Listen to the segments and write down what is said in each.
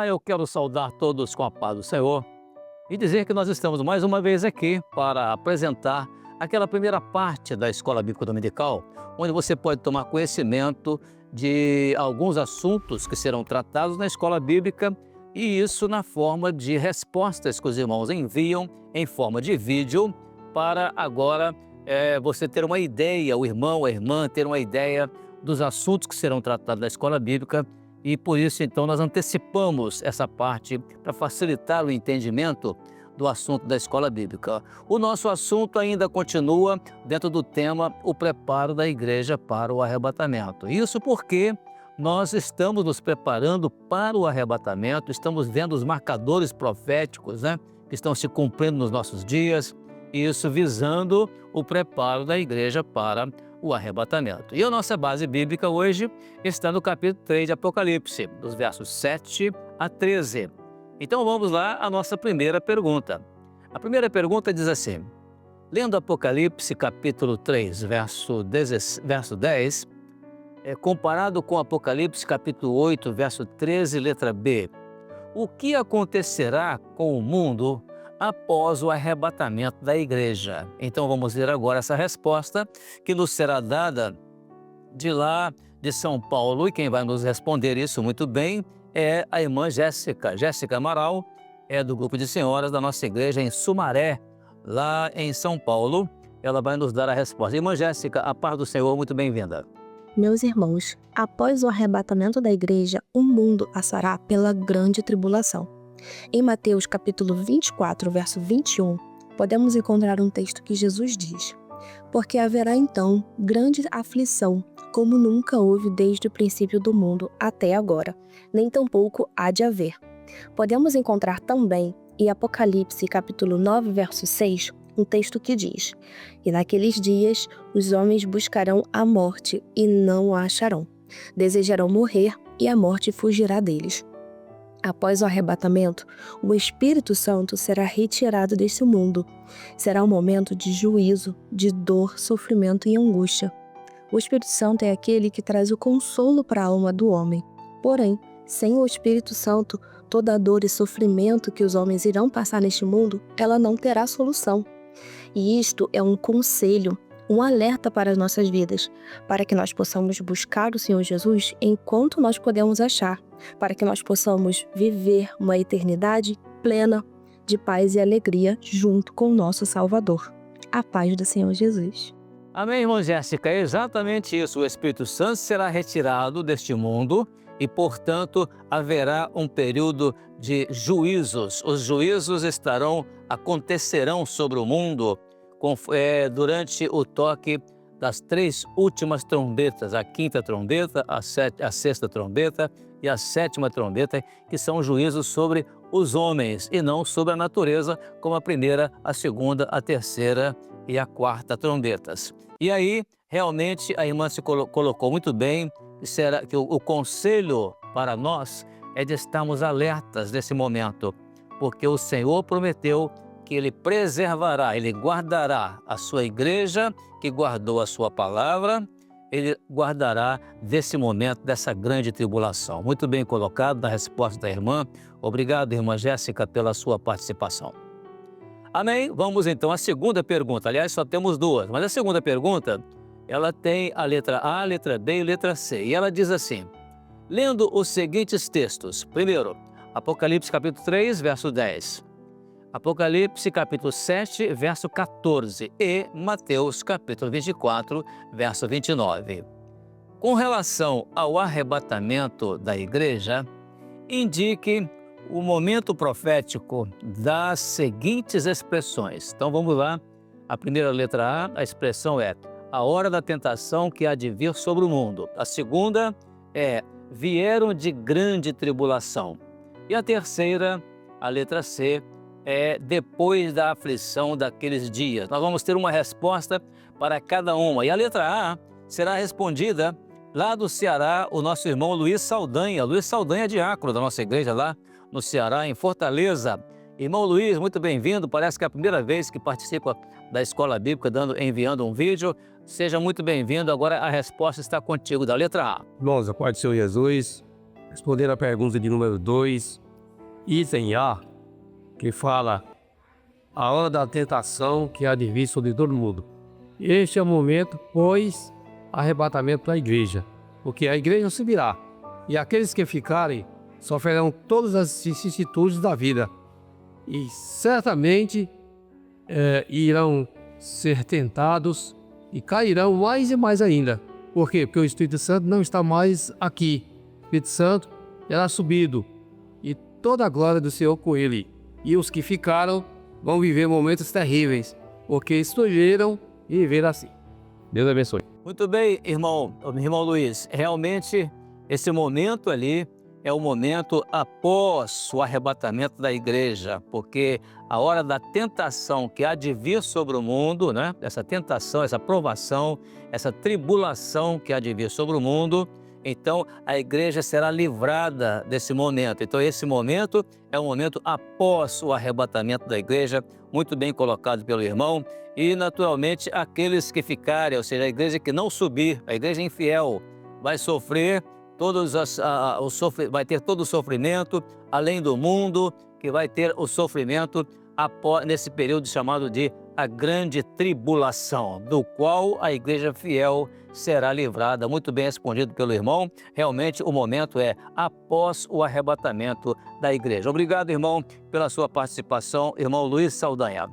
Olá, eu quero saudar todos com a paz do Senhor e dizer que nós estamos mais uma vez aqui para apresentar aquela primeira parte da Escola Bíblica Dominical, onde você pode tomar conhecimento de alguns assuntos que serão tratados na Escola Bíblica, e isso na forma de respostas que os irmãos enviam em forma de vídeo, para agora você ter uma ideia, o irmão, a irmã ter uma ideia dos assuntos que serão tratados na Escola Bíblica. E por isso, então, nós antecipamos essa parte para facilitar o entendimento do assunto da Escola Bíblica. O nosso assunto ainda continua dentro do tema o preparo da igreja para o arrebatamento. Isso porque nós estamos nos preparando para o arrebatamento, estamos vendo os marcadores proféticos, que estão se cumprindo nos nossos dias, isso visando o preparo da igreja para o arrebatamento. E a nossa base bíblica hoje está no capítulo 3 de Apocalipse, dos versos 7 a 13. Então vamos lá à nossa primeira pergunta. A primeira pergunta diz assim: lendo Apocalipse capítulo 3, verso 10, comparado com Apocalipse capítulo 8, verso 13, letra B, o que acontecerá com o mundo após o arrebatamento da igreja? Então vamos ver agora essa resposta que nos será dada de lá de São Paulo, e quem vai nos responder isso muito bem é a irmã Jéssica Amaral, é do grupo de senhoras da nossa igreja em Sumaré, lá em São Paulo. Ela vai nos dar a resposta. Irmã Jéssica, a paz do Senhor, muito bem-vinda. Meus irmãos, após o arrebatamento da igreja, o mundo passará pela grande tribulação. Em Mateus capítulo 24, verso 21, podemos encontrar um texto que Jesus diz: porque haverá então grande aflição, como nunca houve desde o princípio do mundo até agora, nem tampouco há de haver. Podemos encontrar também em Apocalipse capítulo 9, verso 6, um texto que diz: e naqueles dias os homens buscarão a morte e não a acharão, desejarão morrer e a morte fugirá deles. Após o arrebatamento, o Espírito Santo será retirado desse mundo. Será um momento de juízo, de dor, sofrimento e angústia. O Espírito Santo é aquele que traz o consolo para a alma do homem. Porém, sem o Espírito Santo, toda a dor e sofrimento que os homens irão passar neste mundo, ela não terá solução. E isto é um conselho, um alerta para as nossas vidas, para que nós possamos buscar o Senhor Jesus enquanto nós podemos achar, para que nós possamos viver uma eternidade plena de paz e alegria junto com o nosso Salvador. A paz do Senhor Jesus. Amém, irmã Jéssica, é exatamente isso. O Espírito Santo será retirado deste mundo e, portanto, haverá um período de juízos. Os juízos acontecerão sobre o mundo durante o toque das 3 últimas trombetas, a 5ª trombeta, a 6ª trombeta e a 7ª trombeta, que são juízos sobre os homens e não sobre a natureza, como a 1ª, a 2ª, a 3ª e a 4ª trombetas. E aí, realmente, a irmã se colocou muito bem, que o conselho para nós é de estarmos alertas nesse momento, porque o Senhor prometeu que Ele preservará, Ele guardará a sua igreja, que guardou a sua palavra, Ele guardará desse momento, dessa grande tribulação. Muito bem colocado na resposta da irmã. Obrigado, irmã Jéssica, pela sua participação. Amém? Vamos então à segunda pergunta. Aliás, só temos 2, mas a segunda pergunta, ela tem a letra A, a letra B e a letra C. E ela diz assim: lendo os seguintes textos. Primeiro, Apocalipse capítulo 3, verso 10. Apocalipse capítulo 7, verso 14 e Mateus capítulo 24, verso 29. Com relação ao arrebatamento da igreja, indique o momento profético das seguintes expressões. Então vamos lá. A primeira letra A, a expressão é a hora da tentação que há de vir sobre o mundo. A segunda é vieram de grande tribulação. E a terceira, a letra C, é depois da aflição daqueles dias. Nós vamos ter uma resposta para cada uma. E a letra A será respondida lá do Ceará, o nosso irmão Luiz Saldanha. Luiz Saldanha é diácono da nossa igreja lá no Ceará, em Fortaleza. Irmão Luiz, muito bem-vindo. Parece que é a primeira vez que participa da Escola Bíblica enviando um vídeo. Seja muito bem-vindo. Agora a resposta está contigo, da letra A. Irmãos, a paz do Senhor Jesus. Respondendo a pergunta de número 2, item A, que fala a hora da tentação que há de vir sobre todo mundo. Este é o momento pós-arrebatamento da igreja, porque a igreja subirá, e aqueles que ficarem sofrerão todas as vicissitudes da vida, e certamente irão ser tentados e cairão mais e mais ainda. Por quê? Porque o Espírito Santo não está mais aqui. O Espírito Santo será subido, e toda a glória do Senhor com ele. E os que ficaram vão viver momentos terríveis, porque escolheram viver assim. Deus abençoe. Muito bem, irmão Luiz. Realmente, esse momento ali é o momento após o arrebatamento da igreja, porque a hora da tentação que há de vir sobre o mundo, né? Essa tentação, essa provação, essa tribulação que há de vir sobre o mundo, então a igreja será livrada desse momento. Então esse momento é o momento após o arrebatamento da igreja, muito bem colocado pelo irmão. E naturalmente aqueles que ficarem, ou seja, a igreja que não subir, a igreja infiel, vai sofrer vai ter todo o sofrimento, além do mundo, que vai ter o sofrimento nesse período chamado de a grande tribulação, do qual a igreja fiel será livrada. Muito bem respondido pelo irmão. Realmente o momento é após o arrebatamento da igreja. Obrigado, irmão, pela sua participação, irmão Luiz Saldanha.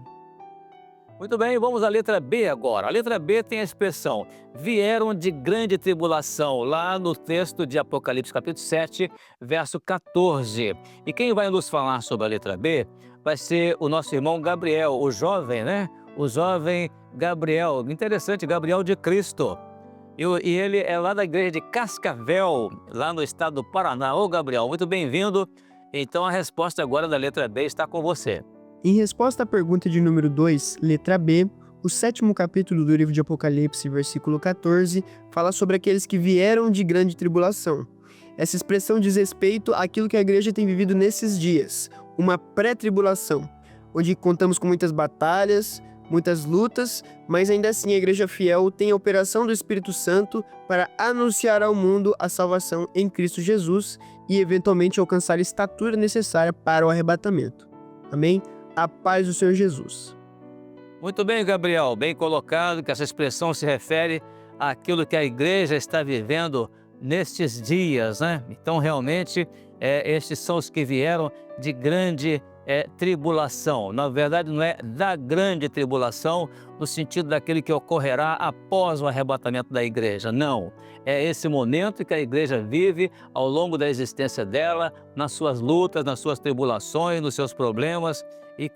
Muito bem, vamos à letra B agora. A letra B tem a expressão vieram de grande tribulação, lá no texto de Apocalipse capítulo 7, verso 14. E quem vai nos falar sobre a letra B vai ser o nosso irmão Gabriel, o jovem, né? O jovem Gabriel, interessante, Gabriel de Cristo. E ele é lá da igreja de Cascavel, lá no estado do Paraná. Ô Gabriel, muito bem-vindo. Então a resposta agora da letra B está com você. Em resposta à pergunta de número 2, letra B, o 7º capítulo do livro de Apocalipse, versículo 14, fala sobre aqueles que vieram de grande tribulação. Essa expressão diz respeito àquilo que a igreja tem vivido nesses dias, uma pré-tribulação, onde contamos com muitas batalhas, muitas lutas, mas ainda assim a igreja fiel tem a operação do Espírito Santo para anunciar ao mundo a salvação em Cristo Jesus e eventualmente alcançar a estatura necessária para o arrebatamento. Amém? A paz do Senhor Jesus. Muito bem, Gabriel, bem colocado, que essa expressão se refere àquilo que a igreja está vivendo nestes dias, né? Então, realmente, estes são os que vieram de grande tribulação. Na verdade, não é da grande tribulação, no sentido daquele que ocorrerá após o arrebatamento da igreja. Não. É esse momento que a igreja vive ao longo da existência dela, nas suas lutas, nas suas tribulações, nos seus problemas. E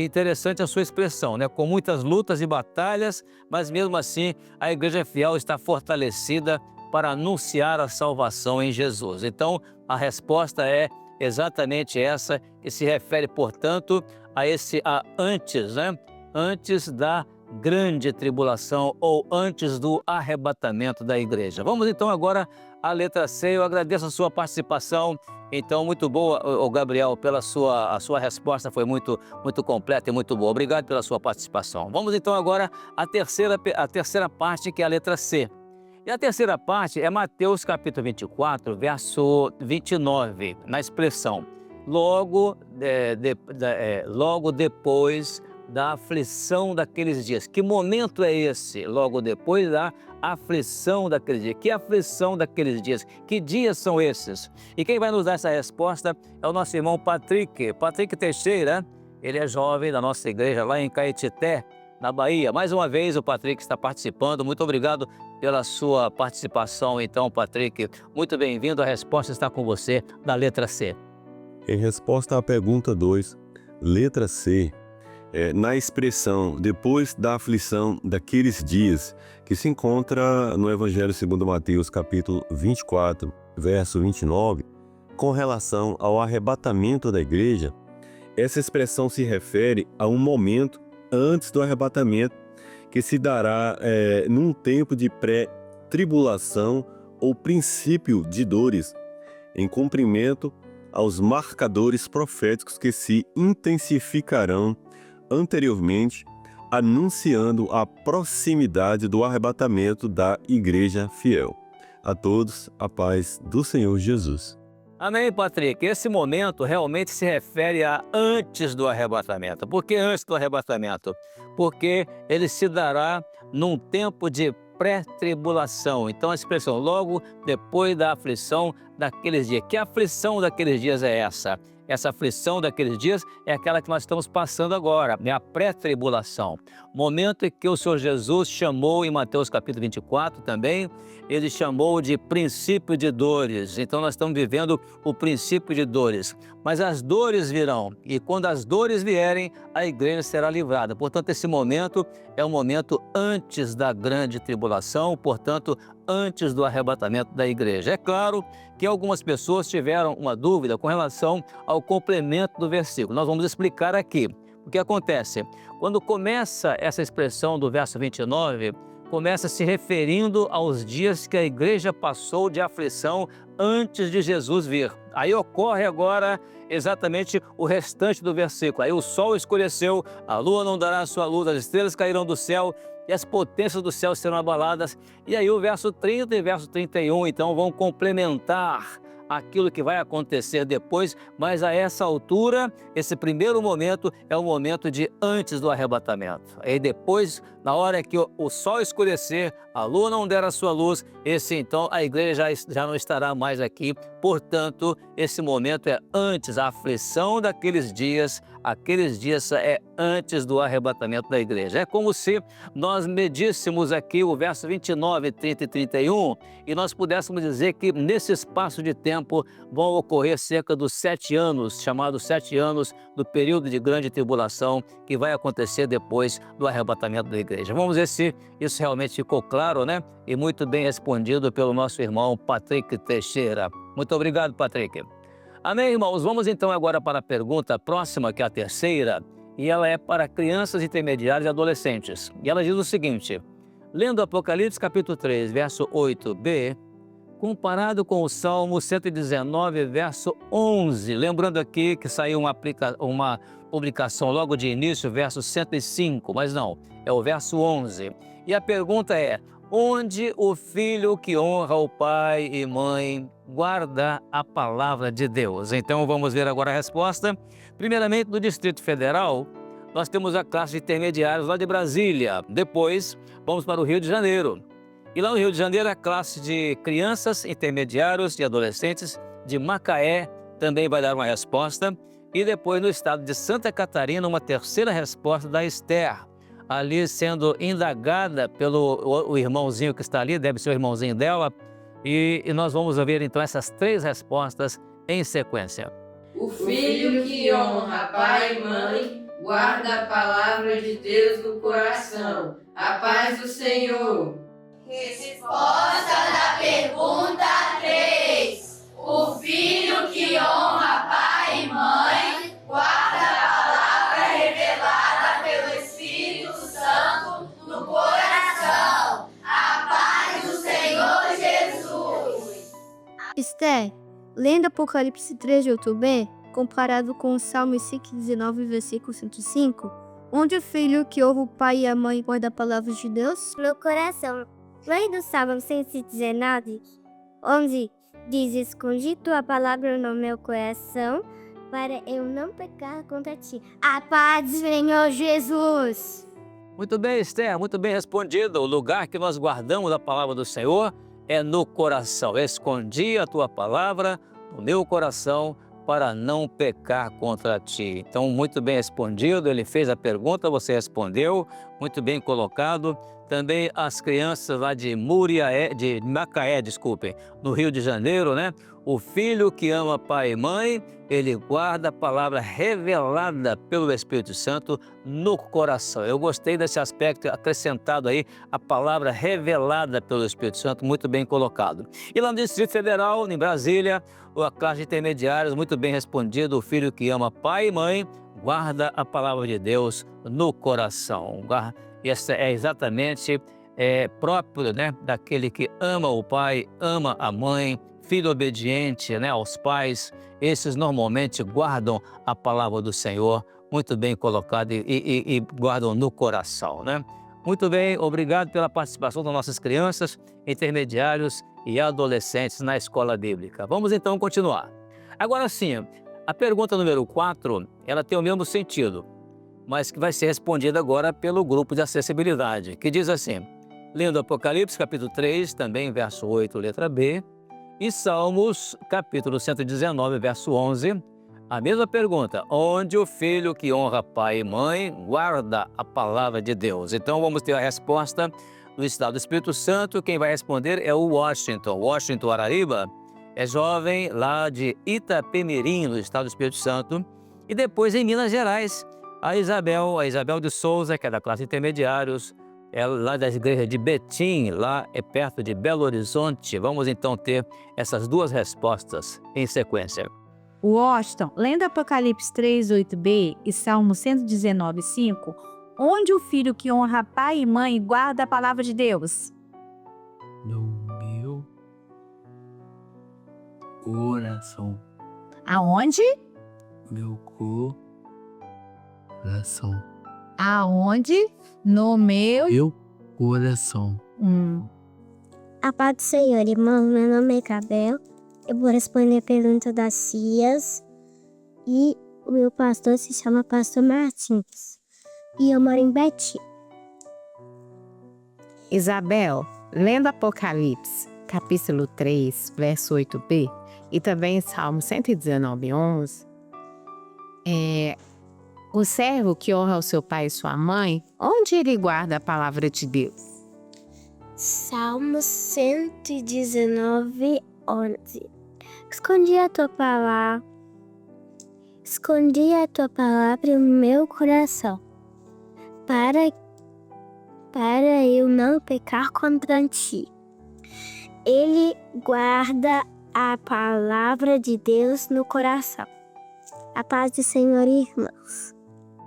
interessante a sua expressão, né? Com muitas lutas e batalhas, mas mesmo assim a igreja fiel está fortalecida para anunciar a salvação em Jesus. Então, a resposta é exatamente essa, que se refere, portanto, a antes, né? Antes da grande tribulação ou antes do arrebatamento da igreja. Vamos então agora à letra C. Eu agradeço a sua participação. Então, muito boa, Gabriel, pela a sua resposta foi muito completa e muito boa. Obrigado pela sua participação. Vamos então agora à terceira parte, que é a letra C. E a terceira parte é Mateus capítulo 24, verso 29, na expressão logo depois da aflição daqueles dias. Que momento é esse? Logo depois da aflição daqueles dias. Que aflição daqueles dias? Que dias são esses? E quem vai nos dar essa resposta é o nosso irmão Patrick Teixeira. Ele é jovem da nossa igreja lá em Caetité, na Bahia. Mais uma vez o Patrick está participando. Muito obrigado pela sua participação. Então, Patrick, muito bem-vindo. A resposta está com você na letra C. Em resposta à pergunta 2, letra C, na expressão depois da aflição daqueles dias, que se encontra no Evangelho segundo Mateus, capítulo 24, verso 29, com relação ao arrebatamento da igreja, essa expressão se refere a um momento antes do arrebatamento, que se dará num tempo de pré-tribulação ou princípio de dores, em cumprimento aos marcadores proféticos que se intensificarão anteriormente, anunciando a proximidade do arrebatamento da igreja fiel. A todos, a paz do Senhor Jesus. Amém, Patrick? Esse momento realmente se refere a antes do arrebatamento. Por que antes do arrebatamento? Porque ele se dará num tempo de pré-tribulação. Então a expressão logo depois da aflição daqueles dias. Que aflição daqueles dias é essa? Essa aflição daqueles dias é aquela que nós estamos passando agora, é a pré-tribulação. Momento em que o Senhor Jesus chamou em Mateus capítulo 24 também, ele chamou de princípio de dores. Então nós estamos vivendo o princípio de dores. Mas as dores virão e quando as dores vierem, a igreja será livrada. Portanto, esse momento é o momento antes da grande tribulação, portanto, antes do arrebatamento da igreja. É claro que algumas pessoas tiveram uma dúvida com relação ao complemento do versículo. Nós vamos explicar aqui. O que acontece? Quando começa essa expressão do verso 29, começa se referindo aos dias que a igreja passou de aflição antes de Jesus vir. Aí ocorre agora exatamente o restante do versículo. Aí o sol escureceu, a lua não dará sua luz, as estrelas cairão do céu e as potências do céu serão abaladas. E aí o verso 30 e verso 31, então, vão complementar aquilo que vai acontecer depois, mas a essa altura, esse primeiro momento é o momento de antes do arrebatamento. Aí depois, na hora que o sol escurecer, a lua não der a sua luz, esse então a igreja já não estará mais aqui. Portanto, esse momento é antes, a aflição daqueles dias, aqueles dias é antes do arrebatamento da igreja. É como se nós medíssemos aqui o verso 29, 30 e 31 e nós pudéssemos dizer que nesse espaço de tempo vão ocorrer cerca dos 7 anos, chamados 7 anos do período de grande tribulação que vai acontecer depois do arrebatamento da igreja. Vamos ver se isso realmente ficou claro, né? E muito bem respondido pelo nosso irmão Patrick Teixeira. Muito obrigado, Patrick. Amém, irmãos? Vamos então agora para a pergunta próxima, que é a terceira, e ela é para crianças intermediárias e adolescentes. E ela diz o seguinte: lendo Apocalipse capítulo 3, verso 8b, comparado com o Salmo 119, verso 11, lembrando aqui que saiu uma publicação logo de início, verso 105, mas não, é o verso 11. E a pergunta é: onde o filho que honra o pai e mãe guarda a palavra de Deus? Então vamos ver agora a resposta. Primeiramente, no Distrito Federal, nós temos a classe de intermediários lá de Brasília. Depois, vamos para o Rio de Janeiro. E lá no Rio de Janeiro, a classe de crianças, intermediários e adolescentes de Macaé também vai dar uma resposta. E depois, no estado de Santa Catarina, uma terceira resposta da Esther, ali sendo indagada pelo o irmãozinho que está ali, deve ser o irmãozinho dela, e nós vamos ouvir então essas 3 respostas em sequência. O filho que honra pai e mãe guarda a palavra de Deus no coração. A paz do Senhor. Resposta da pergunta 3. O filho que honra pai e mãe guarda a palavra revelada pelo Espírito Santo no coração. A paz do Senhor Jesus. Esther, lendo Apocalipse 3 de 8b, comparado com o Salmo 119, versículo 105, onde o filho que ouve o pai e a mãe guarda a palavra de Deus no coração. Lendo o Salmo 119, 11, diz: escondi tua palavra no meu coração, para eu não pecar contra ti. A paz do Senhor Jesus. Muito bem, Esther, muito bem respondido. O lugar que nós guardamos a palavra do Senhor é no coração. Escondi a tua palavra no meu coração para não pecar contra ti. Então, muito bem respondido. Ele fez a pergunta, você respondeu. Muito bem colocado. Também as crianças lá de Macaé, no Rio de Janeiro, né? O filho que ama pai e mãe, ele guarda a palavra revelada pelo Espírito Santo no coração. Eu gostei desse aspecto acrescentado aí, a palavra revelada pelo Espírito Santo, muito bem colocado. E lá no Distrito Federal, em Brasília, a classe de intermediários, muito bem respondido: o filho que ama pai e mãe guarda a palavra de Deus no coração. Essa é exatamente próprio, né, daquele que ama o pai, ama a mãe, filho obediente, né, aos pais. Esses normalmente guardam a palavra do Senhor, muito bem colocado, e guardam no coração, né? Muito bem, obrigado pela participação das nossas crianças, intermediários e adolescentes na escola bíblica. Vamos então continuar. Agora sim, a pergunta número 4, ela tem o mesmo sentido, mas que vai ser respondida agora pelo grupo de acessibilidade, que diz assim, lendo Apocalipse, capítulo 3, também verso 8, letra B, e Salmos, capítulo 119, verso 11, a mesma pergunta, onde o filho que honra pai e mãe guarda a palavra de Deus? Então vamos ter a resposta do estado do Espírito Santo. Quem vai responder é o Washington Arariba, é jovem lá de Itapemirim, no estado do Espírito Santo. E depois em Minas Gerais, a Isabel de Souza, que é da classe intermediários, é lá da igreja de Betim, lá é perto de Belo Horizonte. Vamos então ter essas duas respostas em sequência. Washington, lendo Apocalipse 3, 8b e Salmo 119, 5, onde o filho que honra pai e mãe guarda a palavra de Deus? No meu coração. Aonde? Meu coração. Aonde? No meu coração. A paz do Senhor, irmão. Meu nome é Cabel. Eu vou responder a pergunta das Cias. E o meu pastor se chama Pastor Martins. E eu moro em Betim. Isabel, lendo Apocalipse, capítulo 3, verso 8b, e também Salmo 119, 11, o servo que honra o seu pai e sua mãe, onde ele guarda a palavra de Deus? Salmo 119, 11. Escondi a tua palavra no meu coração, para eu não pecar contra ti. Ele guarda a palavra de Deus no coração. A paz do Senhor, irmãos.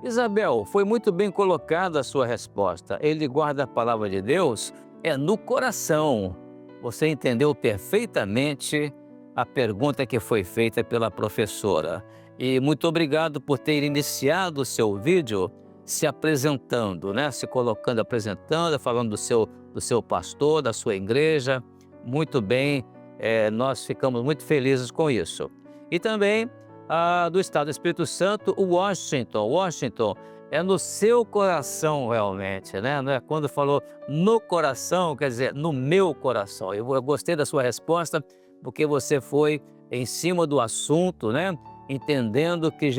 Isabel, foi muito bem colocada a sua resposta. Ele guarda a palavra de Deus no coração. Você entendeu perfeitamente a pergunta que foi feita pela professora. E muito obrigado por ter iniciado o seu vídeo se apresentando, né? Se colocando, apresentando, falando do seu pastor, da sua igreja. Muito bem, nós ficamos muito felizes com isso. E também do estado do Espírito Santo, o Washington, é no seu coração realmente, né? Não é? Quando falou no coração, quer dizer, no meu coração. Eu gostei da sua resposta, porque você foi em cima do assunto, né? Entendendo que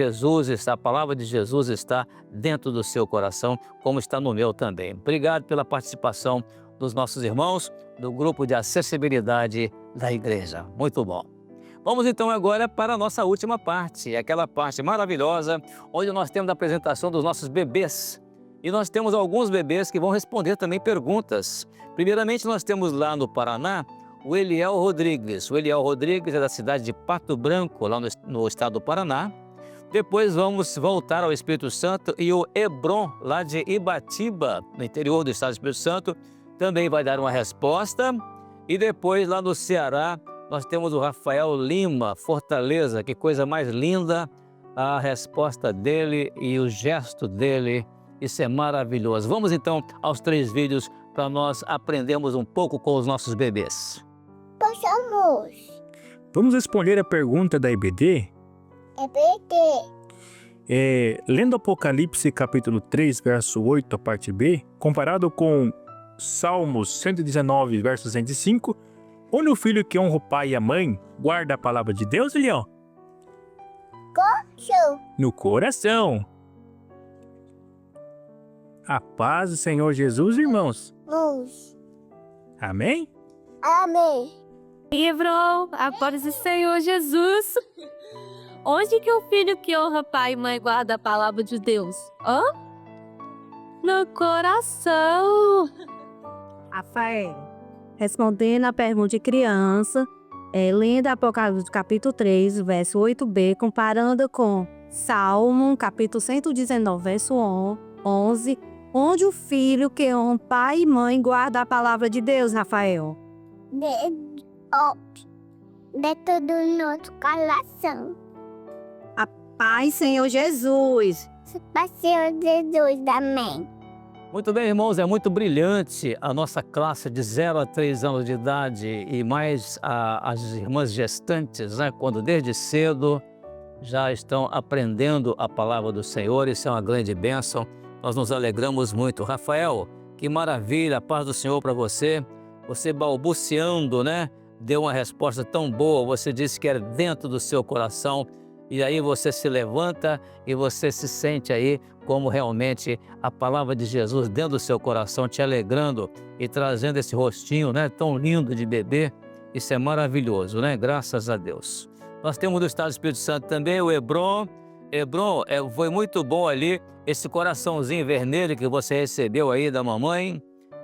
a palavra de Jesus está dentro do seu coração, como está no meu também. Obrigado pela participação dos nossos irmãos do grupo de acessibilidade da igreja. Muito bom. Vamos então agora para a nossa última parte, aquela parte maravilhosa, onde nós temos a apresentação dos nossos bebês. E nós temos alguns bebês que vão responder também perguntas. Primeiramente, nós temos lá no Paraná, o Eliel Rodrigues. O Eliel Rodrigues é da cidade de Pato Branco, lá no estado do Paraná. Depois vamos voltar ao Espírito Santo e o Hebron, lá de Ibatiba, no interior do estado do Espírito Santo, também vai dar uma resposta. E depois lá no Ceará, nós temos o Rafael Lima, Fortaleza. Que coisa mais linda a resposta dele e o gesto dele. Isso é maravilhoso. Vamos então aos 3 vídeos para nós aprendermos um pouco com os nossos bebês. Passamos. Vamos responder a pergunta da EBD? Lendo Apocalipse capítulo 3, verso 8, a parte B, comparado com Salmos 119, verso 105, onde o filho que honra o pai e a mãe guarda a palavra de Deus, Leão? No coração. A paz do Senhor Jesus, irmãos. Amém? Amém. Hebron, a paz do Senhor Jesus. Onde que o filho que honra pai e mãe guarda a palavra de Deus? No coração. Rafael, respondendo a pergunta de criança, lendo Apocalipse capítulo 3, verso 8b, comparando com Salmo, capítulo 119, verso 11, onde o filho que honra pai e mãe guarda a palavra de Deus, Rafael? Dentro do nosso coração. A paz, Senhor Jesus. Paz, Senhor Jesus, amém. Muito bem, irmãos, é muito brilhante a nossa classe de 0 a 3 anos de idade e mais as irmãs gestantes, né? Quando desde cedo já estão aprendendo a palavra do Senhor. Isso é uma grande bênção. Nós nos alegramos muito. Rafael, que maravilha, a paz do Senhor para você. Você balbuciando, né? Deu uma resposta tão boa. Você disse que era dentro do seu coração. E aí você se levanta e você se sente aí como realmente a palavra de Jesus dentro do seu coração, te alegrando e trazendo esse rostinho, né, tão lindo de bebê. Isso é maravilhoso, né? Graças a Deus. Nós temos do Estado do Espírito Santo também o Hebron. Hebron, foi muito bom ali esse coraçãozinho vermelho que você recebeu aí da mamãe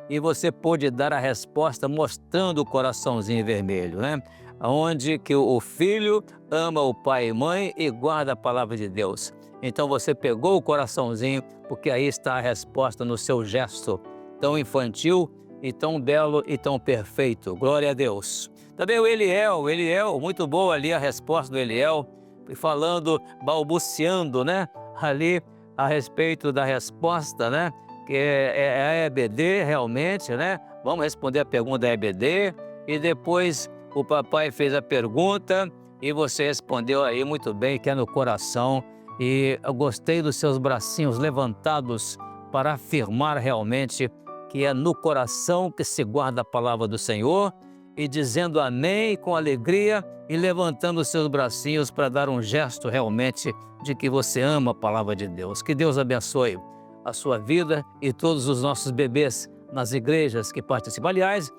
e você pôde dar a resposta mostrando o coraçãozinho vermelho, né? Onde que o filho ama o pai e mãe e guarda a palavra de Deus. Então você pegou o coraçãozinho, porque aí está a resposta no seu gesto tão infantil e tão belo e tão perfeito. Glória a Deus. Também o Eliel, muito boa ali a resposta do Eliel, falando, balbuciando, né? Ali a respeito da resposta, né? Que é a EBD realmente, né? Vamos responder a pergunta da EBD e depois o papai fez a pergunta e você respondeu aí muito bem, que é no coração. E eu gostei dos seus bracinhos levantados para afirmar realmente que é no coração que se guarda a palavra do Senhor e dizendo amém com alegria e levantando os seus bracinhos para dar um gesto realmente de que você ama a palavra de Deus. Que Deus abençoe a sua vida e todos os nossos bebês nas igrejas que participam. Aliás,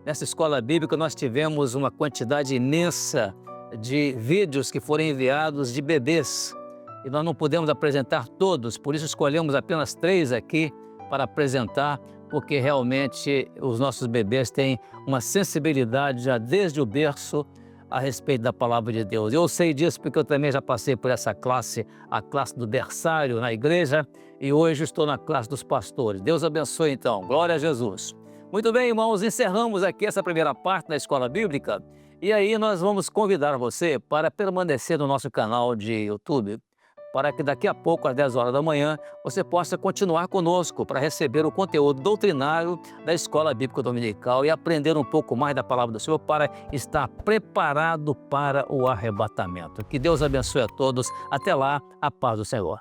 nessa escola bíblica nós tivemos uma quantidade imensa de vídeos que foram enviados de bebês e nós não pudemos apresentar todos, por isso escolhemos apenas 3 aqui para apresentar, porque realmente os nossos bebês têm uma sensibilidade já desde o berço a respeito da palavra de Deus. Eu sei disso porque eu também já passei por essa classe, a classe do berçário na igreja, e hoje estou na classe dos pastores. Deus abençoe então, glória a Jesus. Muito bem, irmãos, encerramos aqui essa primeira parte da Escola Bíblica. E aí nós vamos convidar você para permanecer no nosso canal de YouTube, para que daqui a pouco, às 10 horas da manhã, você possa continuar conosco para receber o conteúdo doutrinário da Escola Bíblica Dominical e aprender um pouco mais da Palavra do Senhor para estar preparado para o arrebatamento. Que Deus abençoe a todos. Até lá, a paz do Senhor.